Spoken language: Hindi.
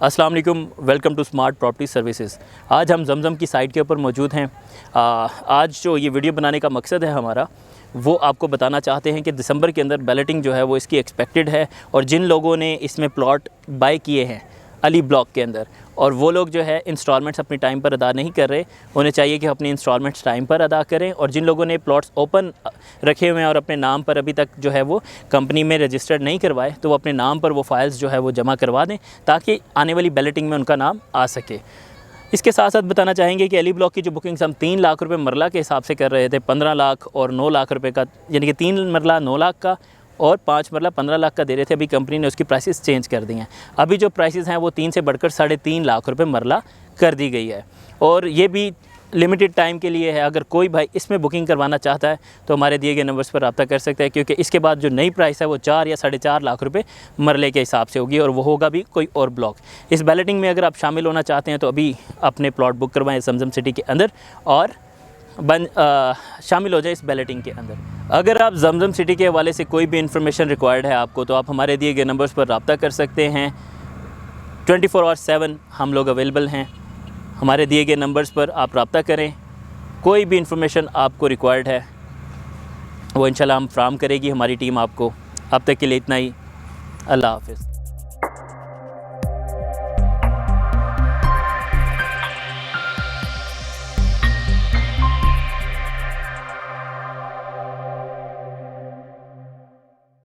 अस्सलाम वालेकुम, welcome to smart property services. आज हम जमजम की साइट के ऊपर मौजूद हैं। आज जो ये वीडियो बनाने का मकसद है हमारा, वो आपको बताना चाहते हैं कि दिसंबर के अंदर बैलेटिंग जो है वो इसकी एक्सपेक्टेड है। और जिन लोगों ने इसमें प्लॉट बाय किए हैं अली ब्लॉक के अंदर, और वो लोग जो है इंस्टॉलमेंट्स अपनी टाइम पर अदा नहीं कर रहे, उन्हें चाहिए कि अपनी इंस्टॉलमेंट्स टाइम पर अदा करें। और जिन लोगों ने प्लॉट्स ओपन रखे हुए हैं और अपने नाम पर अभी तक जो है वो कंपनी में रजिस्टर्ड नहीं करवाए, तो वो अपने नाम पर वो फाइल्स जो है वो जमा करवा दें, ताकि आने वाली बैलेटिंग में उनका नाम आ सके। इसके साथ साथ बताना चाहेंगे कि अली ब्लॉक की जो बुकिंग्स हम 3 लाख रुपए मरला के हिसाब से कर रहे थे, 15 लाख और 9 लाख रुपए का, यानी कि 3 मरला 9 लाख का और 5 मरला 15 लाख का दे रहे थे। अभी कंपनी ने उसकी प्राइसेस चेंज कर दी हैं। अभी जो प्राइसेस हैं वो 3 से बढ़कर 3.5 लाख रुपए मरला कर दी गई है। और ये भी लिमिटेड टाइम के लिए है। अगर कोई भाई इसमें बुकिंग करवाना चाहता है तो हमारे दिए गए नंबर्स पर रब्ता कर सकता है, क्योंकि इसके बाद जो नई प्राइस है वो 4 या 4.5 लाख रुपए मरले के हिसाब से होगी, और वो होगा भी कोई और ब्लॉक। इस बैलेटिंग में अगर आप शामिल होना चाहते हैं तो अभी अपने प्लॉट बुक करवाएं जमजम सिटी के अंदर और शामिल हो जाए इस बैलेटिंग के अंदर। अगर आप जमजम सिटी के हवाले से कोई भी इंफॉर्मेशन रिक्वायर्ड है आपको, तो आप हमारे दिए गए नंबर्स पर रब्ता कर सकते हैं। 24/7 हम लोग अवेलेबल हैं। हमारे दिए गए नंबर्स पर आप रब्ता करें। कोई भी इंफॉर्मेशन आपको रिक्वायर्ड है वो इंशाल्लाह हम फ्राहम करेगी हमारी टीम आपको। अब तक के लिए इतना ही। अल्लाह हाफ़िज़।